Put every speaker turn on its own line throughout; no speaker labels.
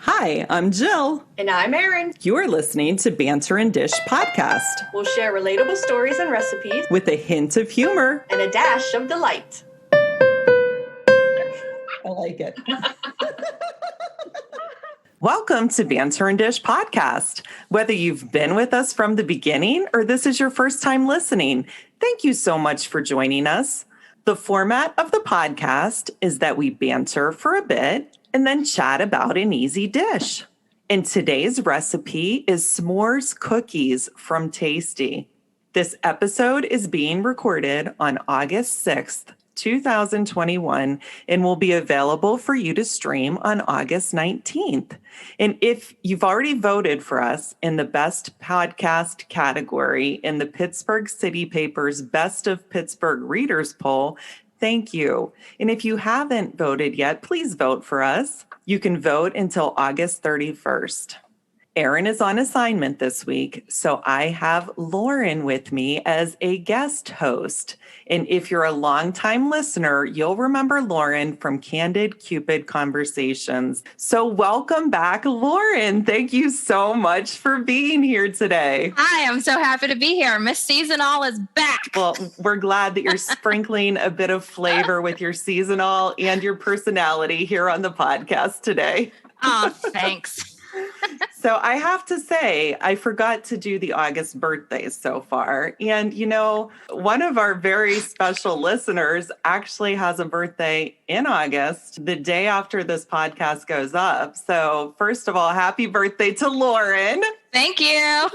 Hi, I'm Jill.
And I'm Erin.
You're listening to Banter and Dish podcast.
We'll share relatable stories and recipes
with a hint of humor
and a dash of delight.
I like it. Welcome to Banter and Dish podcast. Whether you've been with us from the beginning or this is your first time listening, thank you so much for joining us. The format of the podcast is that we banter for a bit and then chat about an easy dish. And today's recipe is s'mores cookies from Tasty. This episode is being recorded on August 6th, 2021, and will be available for you to stream on August 19th. And if you've already voted for us in the Best Podcast category in the Pittsburgh City Paper's Best of Pittsburgh Readers poll, thank you. And if you haven't voted yet, please vote for us. You can vote until August 31st. Erin is on assignment this week, so I have Lauren with me as a guest host. And if you're a longtime listener, you'll remember Lauren from Candid Cupid Conversations. So welcome back, Lauren. Thank you so much for being here today.
Hi, I'm so happy to be here. Miss Seasonal is back.
Well, we're glad that you're sprinkling a bit of flavor with your seasonal and your personality here on the podcast today.
Oh, thanks.
So I have to say, I forgot to do the August birthdays so far. And, you know, one of our very special listeners actually has a birthday in August, the day after this podcast goes up. So first of all, happy birthday to Lauren.
Thank you.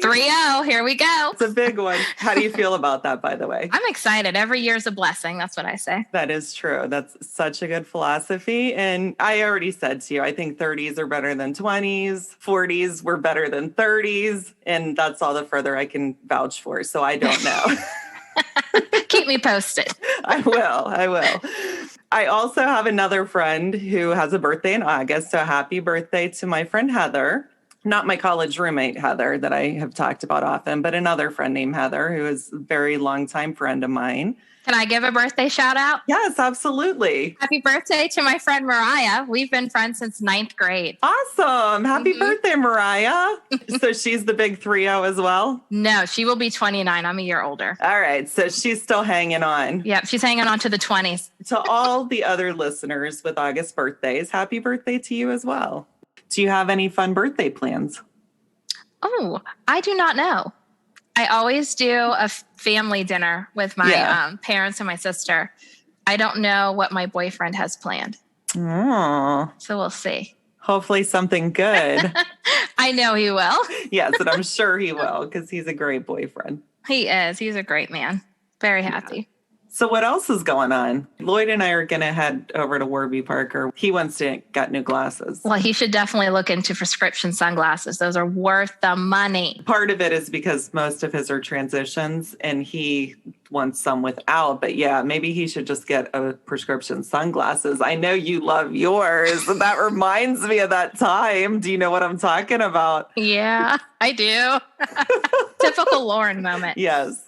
3-0, here we go.
It's a big one. How do you feel about that, by the way?
I'm excited. Every year's a blessing. That's what I say.
That is true. That's such a good philosophy. And I already said to you, I think 30s are better than 20s. 40s were better than 30s. And that's all the further I can vouch for. So I don't know.
Keep me posted.
I will. I also have another friend who has a birthday in August. So happy birthday to my friend Heather. Not my college roommate, Heather, that I have talked about often, but another friend named Heather, who is a very longtime friend of mine.
Can I give a birthday shout out?
Yes, absolutely.
Happy birthday to my friend Mariah. We've been friends since 9th grade.
Awesome. Happy birthday, Mariah. So she's the big 3-0 as well?
No, she will be 29. I'm a year older.
All right. So she's still hanging on.
Yep, she's hanging on to the 20s.
To all the other listeners with August birthdays, happy birthday to you as well. Do you have any fun birthday plans?
Oh, I do not know. I always do a family dinner with my parents and my sister. I don't know what my boyfriend has planned.
Oh.
So we'll see.
Hopefully something good.
I know he will.
Yes, and I'm sure he will because he's a great boyfriend.
He is. He's a great man. Very happy.
Yeah. So what else is going on? Lloyd and I are going to head over to Warby Parker. He wants to get new glasses.
Well, he should definitely look into prescription sunglasses. Those are worth the money.
Part of it is because most of his are transitions and he wants some without. But yeah, maybe he should just get a prescription sunglasses. I know you love yours. And that reminds me of that time. Do you know what I'm talking about?
Yeah, I do. Typical Lauren moment.
Yes.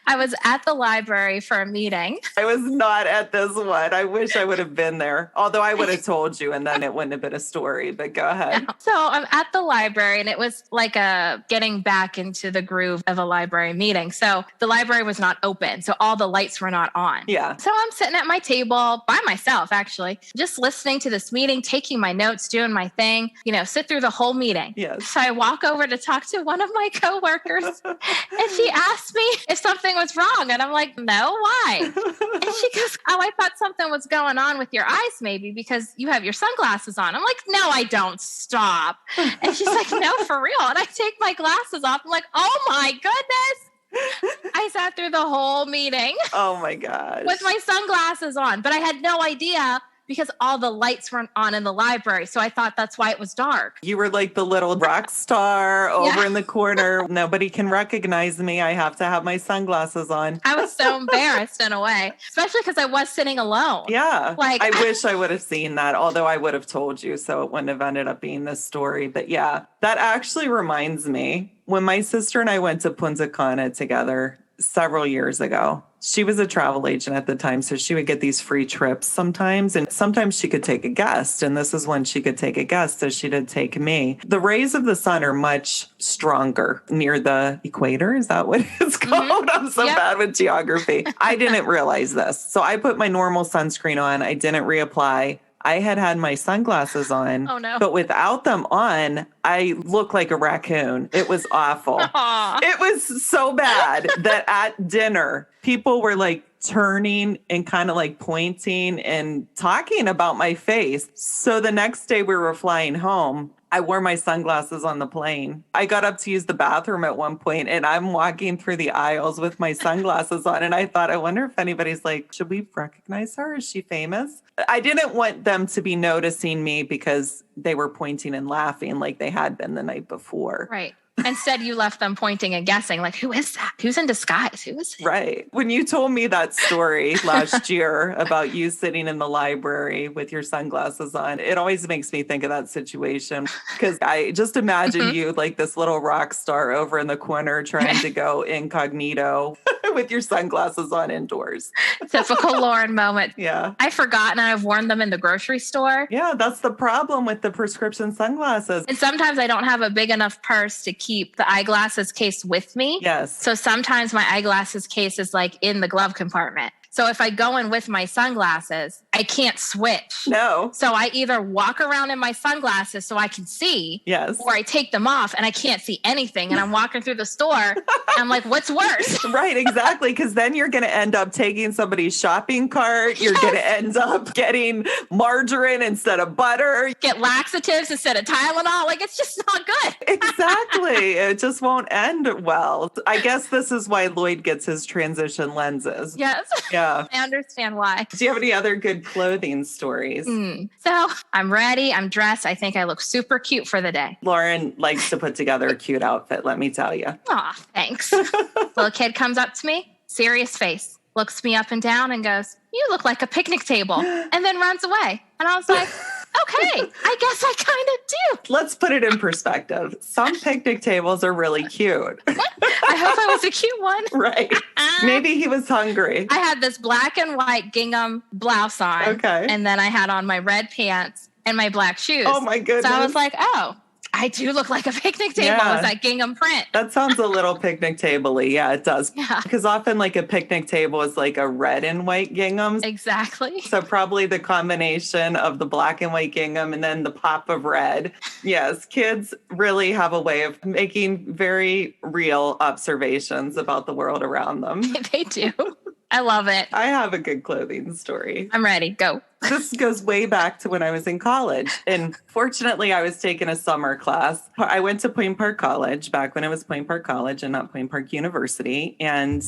I was at the library for a meeting.
I was not at this one. I wish I would have been there. Although I would have told you and then it wouldn't have been a story, but go ahead.
So I'm at the library and it was like a getting back into the groove of a library meeting. So the library was not open. So all the lights were not on.
Yeah.
So I'm sitting at my table by myself, actually, just listening to this meeting, taking my notes, doing my thing, sit through the whole meeting.
Yes.
So I walk over to talk to one of my coworkers and she asked me if something was wrong. And I'm like, no, why? And she goes, oh, I thought something was going on with your eyes maybe because you have your sunglasses on. I'm like, no, I don't. Stop. And she's like, no, for real. And I take my glasses off. I'm like, oh my goodness. I sat through the whole meeting.
Oh my gosh.
With my sunglasses on, but I had no idea because all the lights weren't on in the library. So I thought that's why it was dark.
You were like the little rock star over in the corner. Nobody can recognize me. I have to have my sunglasses on.
I was so embarrassed in a way, especially because I was sitting alone.
Yeah. I wish I would have seen that, although I would have told you, so it wouldn't have ended up being this story. But yeah, that actually reminds me, when my sister and I went to Punta Cana together several years ago. She was a travel agent at the time, so she would get these free trips sometimes, and sometimes she could take a guest, and this is when she could take a guest, so she did take me. The rays of the sun are much stronger near the equator. Is that what it's called? I'm so bad with geography. I didn't realize this. So I put my normal sunscreen on. I didn't reapply. I had my sunglasses on, but without them on, I look like a raccoon. It was awful. It was so bad that at dinner, people were like turning and kind of like pointing and talking about my face. So the next day we were flying home. I wore my sunglasses on the plane. I got up to use the bathroom at one point, and I'm walking through the aisles with my sunglasses on. And I thought, I wonder if anybody's like, should we recognize her? Is she famous? I didn't want them to be noticing me because they were pointing and laughing like they had been the night before.
Right. Instead, you left them pointing and guessing, like, who is that? Who's in disguise? Who is it?
Right. When you told me that story last year about you sitting in the library with your sunglasses on, it always makes me think of that situation, because I just imagine you like this little rock star over in the corner trying to go incognito with your sunglasses on indoors.
Typical Lauren moment.
Yeah.
I've forgotten I've worn them in the grocery store.
Yeah, that's the problem with the prescription sunglasses.
And sometimes I don't have a big enough purse to keep the eyeglasses case with me.
Yes.
So sometimes my eyeglasses case is like in the glove compartment. So if I go in with my sunglasses, I can't switch.
No.
So I either walk around in my sunglasses so I can see,
yes,
or I take them off and I can't see anything. And I'm walking through the store and I'm like, what's worse?
Right, exactly. Because then you're going to end up taking somebody's shopping cart. You're going to end up getting margarine instead of butter.
Get laxatives instead of Tylenol. Like, it's just not good.
Exactly. It just won't end well. I guess this is why Lloyd gets his transition lenses.
Yes.
Yeah.
I understand why.
Do you have any other good clothing stories?
So I'm ready. I'm dressed. I think I look super cute for the day.
Lauren likes to put together a cute outfit, let me tell you.
Aw, thanks. Little kid comes up to me, serious face, looks me up and down and goes, "You look like a picnic table," and then runs away. And I was like, okay, I guess I kind of do.
Let's put it in perspective. Some picnic tables are really cute.
I hope I was a cute one.
Right. Maybe he was hungry.
I had this black and white gingham blouse on.
Okay.
And then I had on my red pants and my black shoes.
Oh my goodness.
So I was like, oh, I do look like a picnic table with that gingham print.
That sounds a little picnic table-y. Yeah, it does.
Yeah.
Because often like a picnic table is like a red and white gingham.
Exactly.
So probably the combination of the black and white gingham and then the pop of red. Yes, kids really have a way of making very real observations about the world around them.
They do. I love it.
I have a good clothing story.
I'm ready. Go.
This goes way back to when I was in college. And fortunately, I was taking a summer class. I went to Point Park College back when it was Point Park College and not Point Park University. And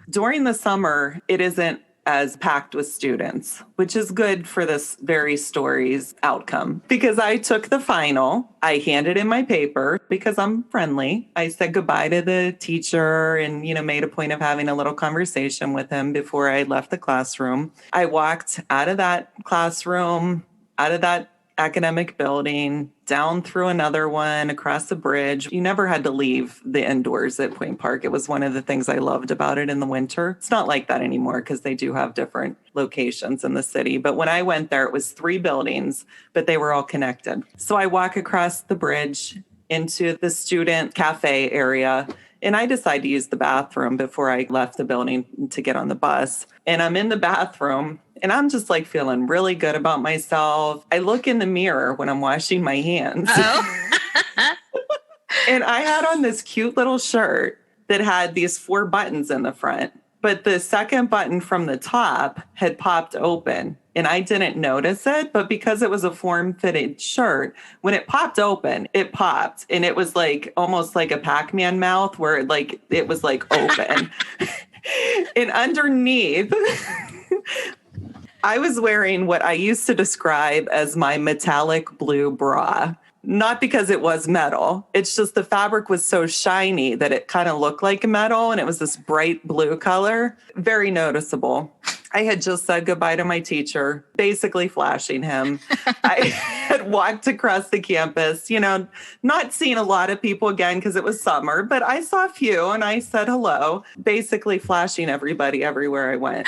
during the summer, it isn't as packed with students, which is good for this very story's outcome. Because I took the final, I handed in my paper because I'm friendly. I said goodbye to the teacher and, made a point of having a little conversation with him before I left the classroom. I walked out of that classroom, out of that academic building, down through another one, across the bridge. You never had to leave the indoors at Point Park. It was one of the things I loved about it in the winter. It's not like that anymore because they do have different locations in the city. But when I went there, it was 3 buildings, but they were all connected. So I walk across the bridge into the student cafe area. And I decided to use the bathroom before I left the building to get on the bus. And I'm in the bathroom and I'm just like feeling really good about myself. I look in the mirror when I'm washing my hands.
Oh.
And I had on this cute little shirt that had these 4 buttons in the front. But the second button from the top had popped open. And I didn't notice it, but because it was a form-fitted shirt, when it popped open, it popped. And it was like almost like a Pac-Man mouth where it was like open. And underneath, I was wearing what I used to describe as my metallic blue bra. Not because it was metal. It's just the fabric was so shiny that it kind of looked like metal. And it was this bright blue color. Very noticeable. I had just said goodbye to my teacher, basically flashing him. I had walked across the campus, not seeing a lot of people again because it was summer, but I saw a few and I said hello, basically flashing everybody everywhere I went.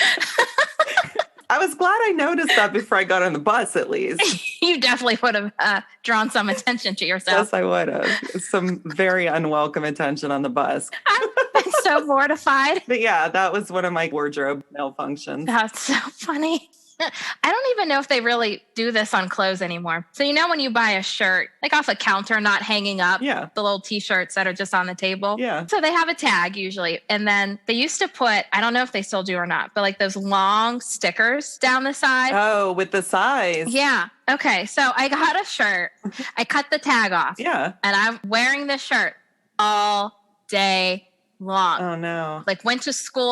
I was glad I noticed that before I got on the bus, at least.
You definitely would have drawn some attention to yourself.
Yes, I would have. Some very unwelcome attention on the bus.
I've been so mortified.
But yeah, that was one of my wardrobe malfunctions.
That's so funny. I don't even know if they really do this on clothes anymore. So when you buy a shirt, like off a counter, not hanging up, the little t-shirts that are just on the table.
Yeah.
So they have a tag usually. And then they used to put, I don't know if they still do or not, but like those long stickers down the side.
Oh, with the size.
Yeah. Okay. So I got a shirt. I cut the tag off.
Yeah.
And I'm wearing this shirt all day long.
Oh no.
Like went to school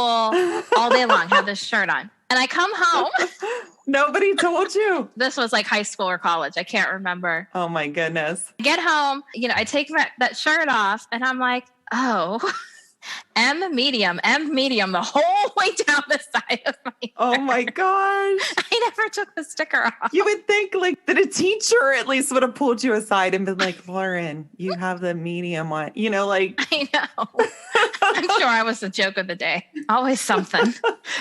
all day long, had this shirt on. And I come home.
Nobody told you.
This was like high school or college. I can't remember.
Oh my goodness.
I get home, I take that shirt off and I'm like, oh, M medium the whole way down the side of my shirt.
Oh my gosh.
I never took the sticker off.
You would think that a teacher at least would have pulled you aside and been like, Lauren, you have the medium one,
I know. I'm sure I was the joke of the day. Always something.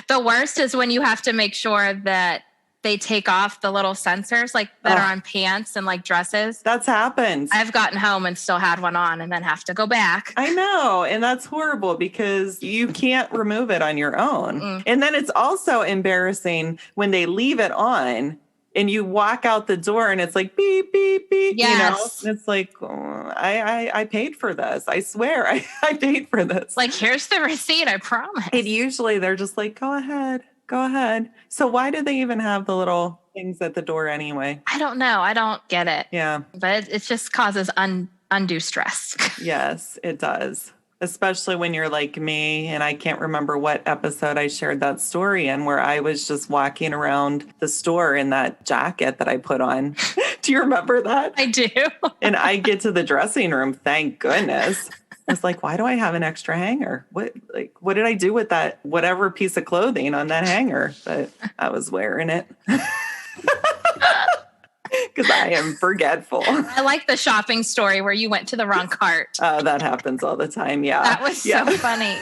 The worst is when you have to make sure that they take off the little sensors that are on pants and like dresses.
That's happened.
I've gotten home and still had one on and then have to go back.
I know. And that's horrible because you can't remove it on your own.
Mm.
And then it's also embarrassing when they leave it on and you walk out the door and it's like beep, beep, beep.
Yes.
And it's like, oh, I paid for this. I swear I paid for this.
Like, here's the receipt, I promise.
And usually they're just like, go ahead. So why do they even have the little things at the door anyway?
I don't know. I don't get it.
Yeah.
But it just causes undue stress.
Yes, it does. Especially when you're like me, and I can't remember what episode I shared that story in, where I was just walking around the store in that jacket that I put on. Do you remember that?
I do.
And I get to the dressing room, thank goodness. I was like, why do I have an extra hanger? What did I do with that, whatever piece of clothing on that hanger? But I was wearing it. Because I am forgetful.
I like the shopping story where you went to the wrong cart.
That happens all the time. Yeah.
That was so funny.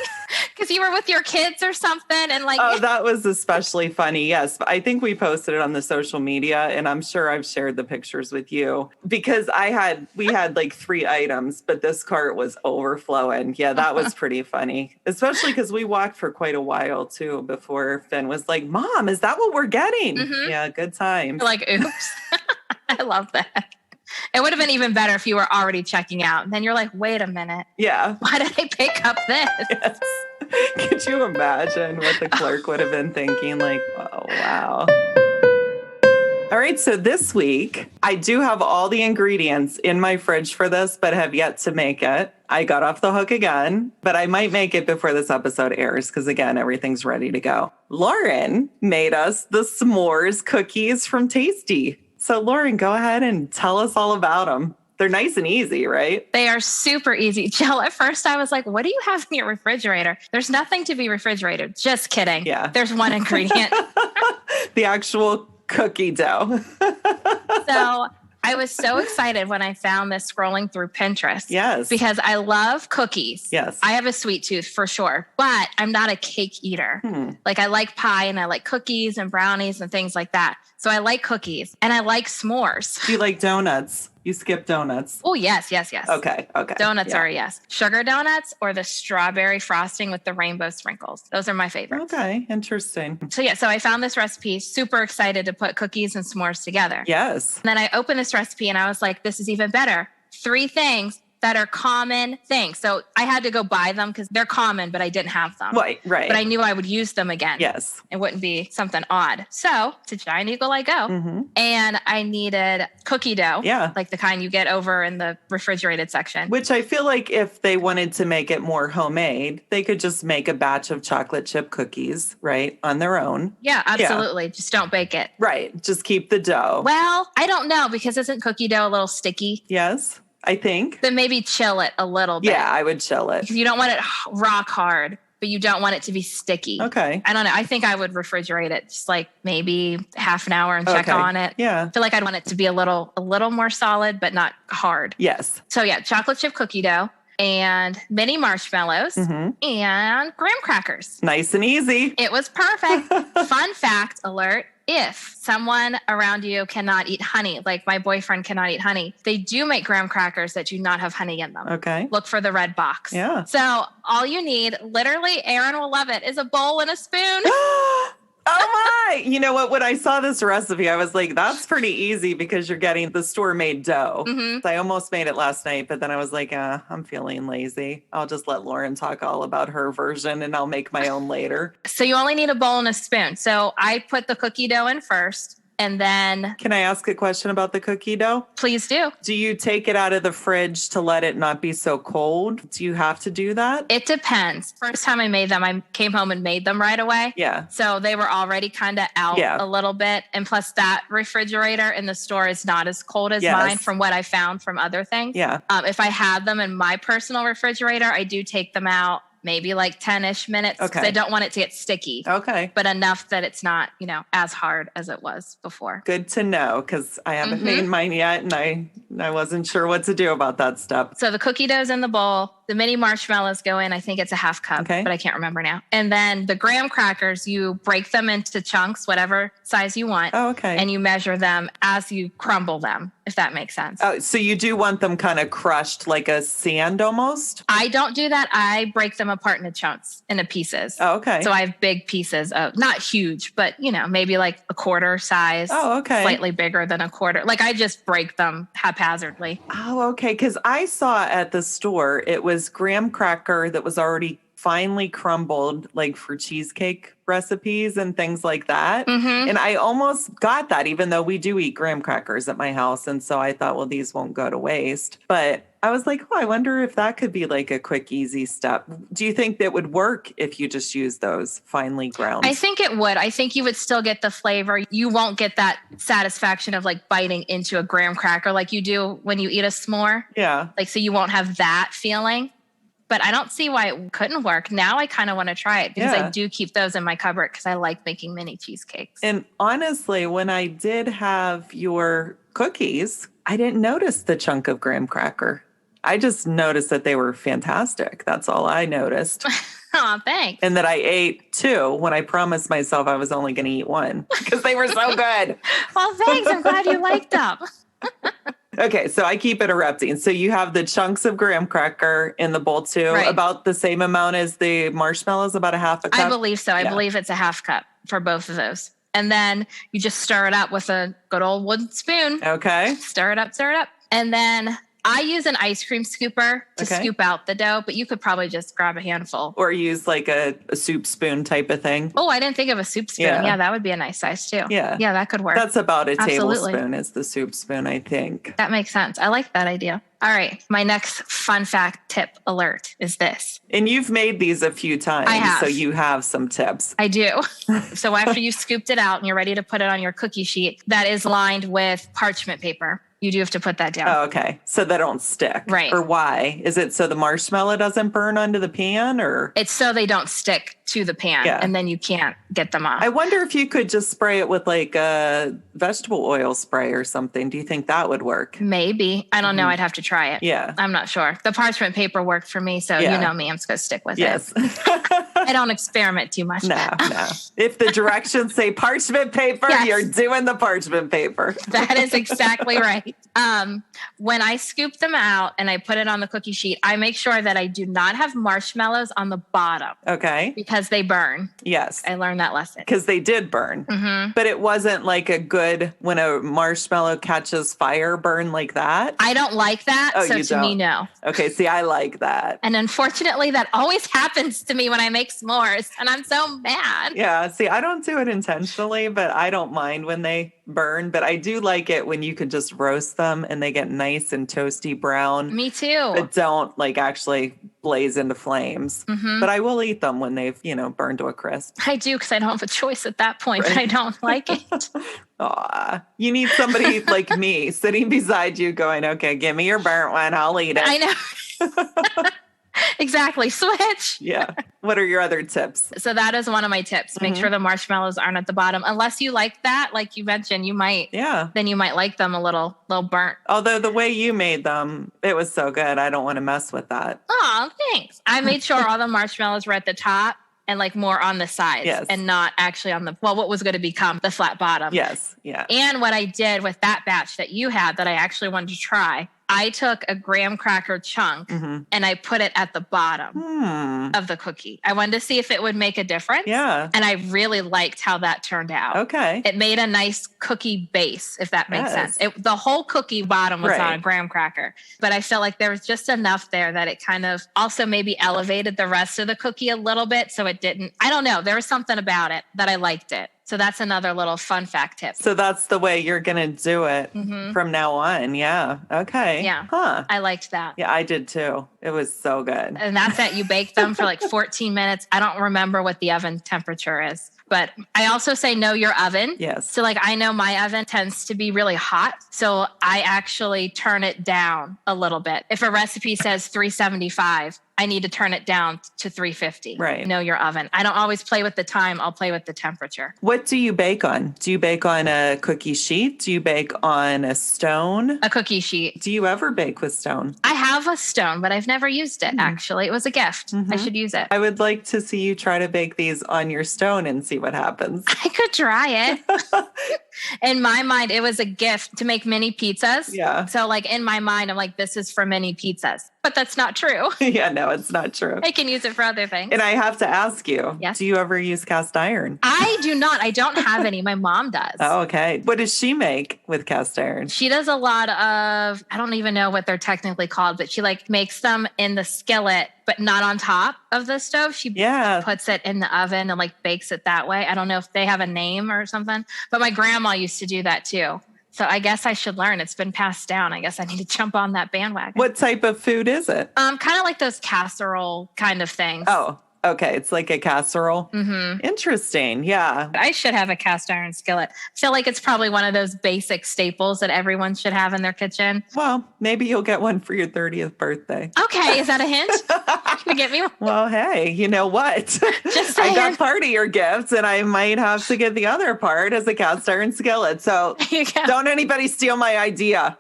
Because you were with your kids or something. And
Oh, that was especially funny. Yes. I think we posted it on the social media and I'm sure I've shared the pictures with you because we had like 3 items, but this cart was overflowing. Yeah, that was pretty funny, especially because we walked for quite a while too before Finn was like, Mom, is that what we're getting?
Mm-hmm.
Yeah, good times.
Like, oops. I love that. It would have been even better if you were already checking out. And then you're like, wait a minute.
Yeah.
Why did I pick up this?
Yes. Could you imagine what the clerk would have been thinking? Like, oh, wow. All right. So this week, I do have all the ingredients in my fridge for this, but have yet to make it. I got off the hook again, but I might make it before this episode airs because, again, everything's ready to go. Lauren made us the s'mores cookies from Tasty. So, Lauren, go ahead and tell us all about them. They're nice and easy, right?
They are super easy. Jill, at first I was like, what do you have in your refrigerator? There's nothing to be refrigerated. Just kidding.
Yeah.
There's one ingredient.
The actual cookie dough.
So I was so excited when I found this scrolling through Pinterest.
Yes.
Because I love cookies.
Yes.
I have a sweet tooth for sure, but I'm not a cake eater. Like I like pie and I like cookies and brownies and things like that. So I like cookies and I like s'mores.
Do you like donuts? You skip donuts.
Oh, yes.
Okay.
Donuts are a yes. Sugar donuts or the strawberry frosting with the rainbow sprinkles. Those are my favorites.
Okay, interesting.
So I found this recipe, super excited to put cookies and s'mores together.
Yes.
And then I opened this recipe and I was like, this is even better. 3 things that are common things. So I had to go buy them because they're common, but I didn't have them.
Right.
But I knew I would use them again.
Yes.
It wouldn't be something odd. So to Giant Eagle I go.
Mm-hmm.
And I needed cookie dough.
Yeah.
Like the kind you get over in the refrigerated section.
Which I feel like if they wanted to make it more homemade, they could just make a batch of chocolate chip cookies, right, on their own.
Yeah, absolutely. Just don't bake it.
Right. Just keep the dough.
Well, I don't know because isn't cookie dough a little sticky?
Yes, I think.
Then maybe chill it a little bit.
Yeah, I would chill it.
Because you don't want it rock hard but you don't want it to be sticky.
Okay.
I don't know. I think I would refrigerate it just like maybe half an hour and check on it.
Yeah.
I feel like I'd want it to be a little more solid, but not hard.
Yes.
So yeah, chocolate chip cookie dough and mini marshmallows and graham crackers.
Nice and easy.
It was perfect. Fun fact alert. If someone around you cannot eat honey, like my boyfriend cannot eat honey, they do make graham crackers that do not have honey in them.
Okay.
Look for the red box.
Yeah.
So all you need, literally, Aaron will love it, is a bowl and a spoon.
Oh my! You know what? When I saw this recipe, I was like, that's pretty easy because you're getting the store-made dough. I almost made it last night, but then I was like, I'm feeling lazy. I'll just let Lauren talk all about her version and I'll make my own later.
So you only need a bowl and a spoon. So I put the cookie dough in first. And then...
Can I ask a question about the cookie dough?
Please do.
Do you take it out of the fridge to let it not be so cold? Do you have to do that?
It depends. First time I made them, I came home and made them right away.
Yeah.
So they were already kind of out a little bit. And plus that refrigerator in the store is not as cold as mine from what I found from other things.
Yeah.
If I had them in my personal refrigerator, I do take them out maybe like 10-ish minutes because I don't want it to get sticky.
Okay.
But enough that it's not, as hard as it was before.
Good to know because I haven't made mine yet and I wasn't sure what to do about that stuff.
So the cookie dough's in the bowl. The mini marshmallows go in. I think it's a half cup, but I can't remember now. And then the graham crackers, you break them into chunks, whatever size you want.
Oh, okay.
And you measure them as you crumble them, if that makes sense.
Oh, so you do want them kind of crushed like a sand almost?
I don't do that. I break them apart into chunks, into pieces.
Oh, okay.
So I have big pieces of, not huge, but maybe like a quarter size.
Oh, okay.
Slightly bigger than a quarter. Like I just break them haphazardly.
Oh, okay. Because I saw at the store, it was graham cracker that was already finely crumbled, like for cheesecake recipes and things like that. And I almost got that, even though we do eat graham crackers at my house. And so I thought, well, these won't go to waste. But I was like, I wonder if that could be like a quick, easy step. Do you think that would work if you just use those finely ground?
I think it would. I think you would still get the flavor. You won't get that satisfaction of like biting into a graham cracker like you do when you eat a s'more.
Yeah.
Like, so you won't have that feeling. But I don't see why it couldn't work. Now I kind of want to try it because I do keep those in my cupboard because I like making mini cheesecakes.
And honestly, when I did have your cookies, I didn't notice the chunk of graham cracker. I just noticed that they were fantastic. That's all I noticed.
Oh, thanks.
And that I ate two when I promised myself I was only going to eat one because they were so good.
Well, thanks. I'm glad you liked them.
Okay, so I keep interrupting. So you have the chunks of graham cracker in the bowl too, about the same amount as the marshmallows, about a half a cup?
I believe so. I believe it's a half cup for both of those. And then you just stir it up with a good old wooden spoon.
Okay.
Stir it up. And then I use an ice cream scooper to scoop out the dough, but you could probably just grab a handful.
Or use like a soup spoon type of thing.
Oh, I didn't think of a soup spoon. Yeah, that would be a nice size too.
Yeah.
Yeah, that could work.
That's about a tablespoon is the soup spoon, I think.
That makes sense. I like that idea. All right. My next fun fact tip alert is this.
And you've made these a few times.
I have.
So you have some tips.
I do. So after you've scooped it out and you're ready to put it on your cookie sheet, that is lined with parchment paper. You do have to put that down.
Oh, okay. So they don't stick.
Right.
Or why? Is it so the marshmallow doesn't burn onto the pan or?
It's so they don't stick to the pan and then you can't get them off.
I wonder if you could just spray it with like a vegetable oil spray or something. Do you think that would work?
Maybe. I don't know. I'd have to try it.
Yeah.
I'm not sure. The parchment paper worked for me. So you know me, I'm just going to stick with it. I don't experiment too much.
No. If the directions say parchment paper, you're doing the parchment paper.
That is exactly right. When I scoop them out and I put it on the cookie sheet, I make sure that I do not have marshmallows on the bottom.
Okay.
Because they burn.
Yes.
I learned that lesson.
Because they did burn. But it wasn't like a good, when a marshmallow catches fire, burn like that.
I don't like that.
Oh,
so
you
to
don't?
me, no.
Okay. See, I like that.
And unfortunately, that always happens to me when I make s'mores. And I'm so mad.
Yeah. See, I don't do it intentionally, but I don't mind when they burn. But I do like it when you can just roast them and they get nice and toasty brown.
Me too.
But don't like actually blaze into flames. But I will eat them when they've, burned to a crisp.
I do because I don't have a choice at that point, but I don't like it.
Aw, you need somebody like me sitting beside you going, okay, give me your burnt one. I'll eat it.
I know. Exactly. Switch.
Yeah. What are your other tips?
So that is one of my tips. Make sure the marshmallows aren't at the bottom. Unless you like that, like you mentioned, you might like them a little burnt.
Although the way you made them, it was so good. I don't want to mess with that.
Oh, thanks. I made sure all the marshmallows were at the top and like more on the sides and not actually on what was going to become the flat bottom.
Yes. Yeah.
And what I did with that batch that you had that I actually wanted to try, I took a graham cracker chunk and I put it at the bottom of the cookie. I wanted to see if it would make a difference.
Yeah.
And I really liked how that turned out.
Okay.
It made a nice cookie base, if that makes sense. The whole cookie bottom was on a graham cracker, but I felt like there was just enough there that it kind of also maybe elevated the rest of the cookie a little bit. So it didn't, I don't know. There was something about it that I liked it. So that's another little fun fact tip.
So that's the way you're going to do it from now on. Yeah. Okay.
Yeah.
Huh.
I liked that.
Yeah, I did too. It was so good.
And that's it. You bake them for like 14 minutes. I don't remember what the oven temperature is. But I also say know your oven.
Yes.
So like I know my oven tends to be really hot. So I actually turn it down a little bit. If a recipe says 375, I need to turn it down to 350.
Right.
Know your oven. I don't always play with the time. I'll play with the temperature.
What do you bake on? Do you bake on a cookie sheet? Do you bake on a stone?
A cookie sheet.
Do you ever bake with stone?
I have a stone, but I've never used it, actually. It was a gift. I should use it.
I would like to see you try to bake these on your stone and see what happens.
I could try it. In my mind, it was a gift to make mini pizzas.
Yeah.
So like in my mind, I'm like, this is for mini pizzas. But that's not true.
Yeah, no, it's not true.
I can use it for other things.
And I have to ask you,
Yes?
Do you ever use cast iron?
I do not. I don't have any. My mom does.
Oh, okay. What does she make with cast iron?
She does a lot of, I don't even know what they're technically called, but she like makes them in the skillet, but not on top of the stove. She puts it in the oven and like bakes it that way. I don't know if they have a name or something, but my grandma used to do that too. So I guess I should learn. It's been passed down. I guess I need to jump on that bandwagon.
What type of food is it?
Kind of like those casserole kind of things.
Oh, okay. It's like a casserole. Interesting. Yeah.
I should have a cast iron skillet. I feel like it's probably one of those basic staples that everyone should have in their kitchen.
Well, maybe you'll get one for your 30th birthday.
Okay. Is that a hint? Can you get me one?
Well, hey, you know what?
Just
I
saying.
got part of your gifts and I might have to get the other part as a cast iron skillet. So don't anybody steal my idea.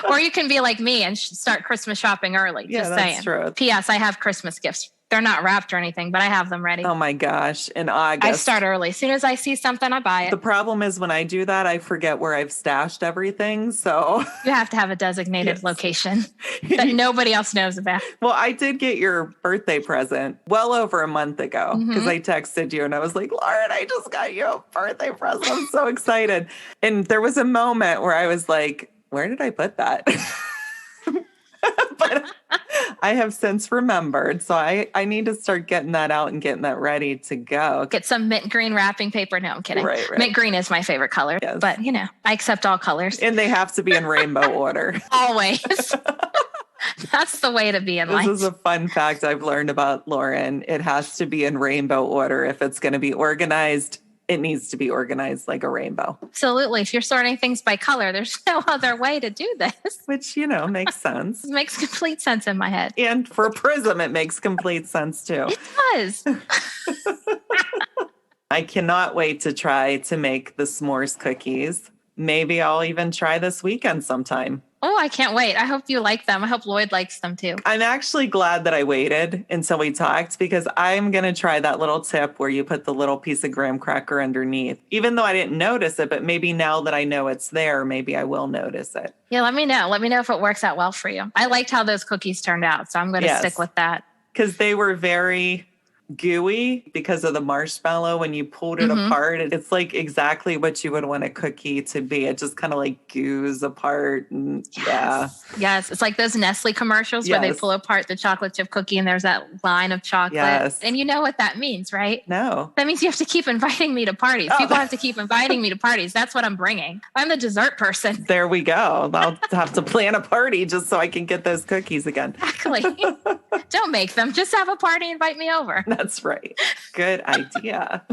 Or you can be like me and start Christmas shopping early.
Yeah,
just
that's
saying.
true.
P.S. I have Christmas gifts. They're not wrapped or anything, but I have them ready.
Oh my gosh. In August.
I start early. As soon as I see something, I buy it.
The problem is when I do that, I forget where I've stashed everything. So
you have to have a designated location that nobody else knows about.
Well, I did get your birthday present well over a month ago because I texted you and I was like, Lauren, I just got you a birthday present. I'm so excited. And there was a moment where I was like, where did I put that? But I have since remembered. So I need to start getting that out and getting that ready to go.
Get some mint green wrapping paper. No, I'm kidding.
Right.
Mint green is my favorite color.
Yes.
But, you know, I accept all colors.
And they have to be in rainbow order.
Always. That's the way to be in life.
This is a fun fact I've learned about Lauren. It has to be in rainbow order. If it's going to be organized, it needs to be organized like a rainbow.
Absolutely. If you're sorting things by color, there's no other way to do this.
Which, you know, makes sense.
It makes complete sense in my head.
And for Prism, it makes complete sense too.
It does.
I cannot wait to try to make the s'mores cookies. Maybe I'll even try this weekend sometime.
Oh, I can't wait. I hope you like them. I hope Lloyd likes them too.
I'm actually glad that I waited until we talked because I'm going to try that little tip where you put the little piece of graham cracker underneath, even though I didn't notice it. But maybe now that I know it's there, maybe I will notice it.
Yeah, let me know. Let me know if it works out well for you. I liked how those cookies turned out, so I'm going to stick with that.
Because they were very gooey because of the marshmallow. When you pulled it apart, it's like exactly what you would want a cookie to be. It just kind of like goos apart. And
Yes. It's like those Nestle commercials where they pull apart the chocolate chip cookie and there's that line of chocolate.
Yes.
And you know what that means, right?
No.
That means you have to keep inviting me to parties. People have to keep inviting me to parties. That's what I'm bringing. I'm the dessert person.
There we go. I'll have to plan a party just so I can get those cookies again.
Exactly. Don't make them. Just have a party and invite me over.
That's right. Good idea.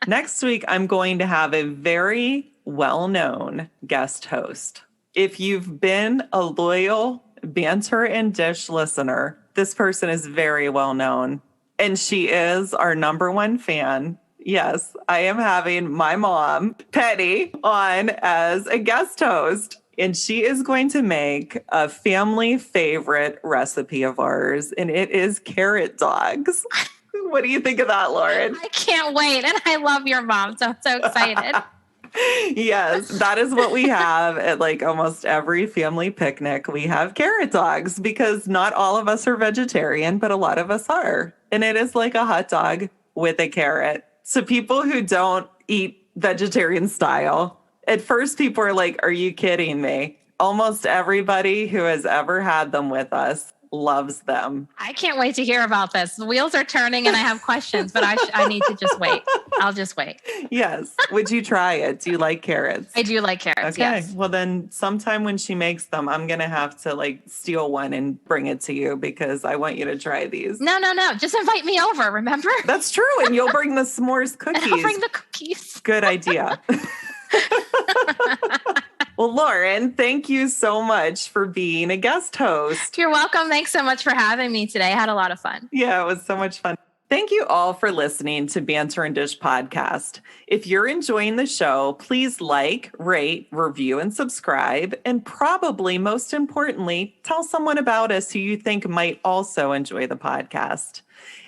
Next week, I'm going to have a very well-known guest host. If you've been a loyal Banter and Dish listener. This person is very well known, and she is our number one fan. Yes, I am having my mom, Penny, on as a guest host, and she is going to make a family favorite recipe of ours, and it is carrot dogs. What do you think of that, Lauren?
I can't wait. And I love your mom, so I'm so excited.
Yes, that is what we have at like almost every family picnic. We have carrot dogs because not all of us are vegetarian, but a lot of us are. And it is like a hot dog with a carrot. So people who don't eat vegetarian style, at first people are like, are you kidding me? Almost everybody who has ever had them with us loves them.
I can't wait to hear about this. The wheels are turning and I have questions, but I need to just wait. I'll just wait.
Yes. Would you try it? Do you like carrots?
I do like carrots,
Okay.
yes.
Well, then sometime when she makes them, I'm going to have to like steal one and bring it to you because I want you to try these.
No. Just invite me over, remember?
That's true. And you'll bring the s'mores cookies.
I'll bring the cookies.
Good idea. Well, Lauren, thank you so much for being a guest host.
You're welcome. Thanks so much for having me today. I had a lot of fun.
Yeah, it was so much fun. Thank you all for listening to Banter and Dish podcast. If you're enjoying the show, please like, rate, review, and subscribe. And probably most importantly, tell someone about us who you think might also enjoy the podcast.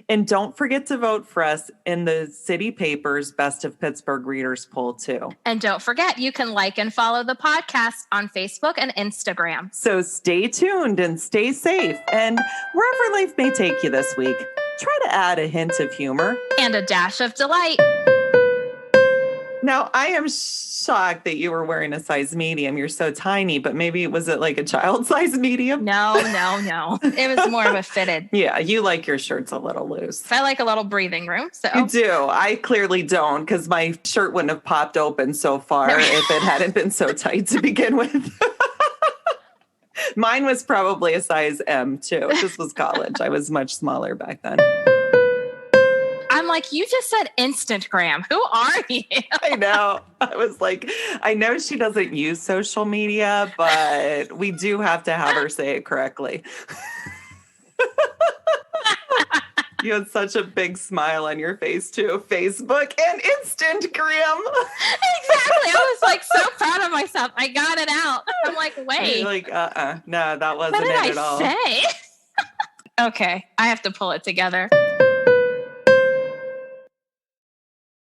And don't forget to vote for us in the City Paper's Best of Pittsburgh Readers poll, too.
And don't forget, you can like and follow the podcast on Facebook and Instagram.
So stay tuned and stay safe. And wherever life may take you this week, try to add a hint of humor
and a dash of delight.
Now, I am shocked that you were wearing a size medium. You're so tiny, but maybe was it like a child size medium?
No. It was more of a fitted.
Yeah, you like your shirts a little loose.
I like a little breathing room. So
You do. I clearly don't because my shirt wouldn't have popped open so far if it hadn't been so tight to begin with. Mine was probably a size M too. This was college. I was much smaller back then.
I'm like, you just said Instagram. Who are you?
I know. I was like, I know she doesn't use social media, but we do have to have her say it correctly. You had such a big smile on your face, too. Facebook and Instagram.
Exactly. I was like so proud of myself. I got it out. I'm like, wait.
You're like, no, that wasn't
What
it
did
at all.
I say? Okay. I have to pull it together.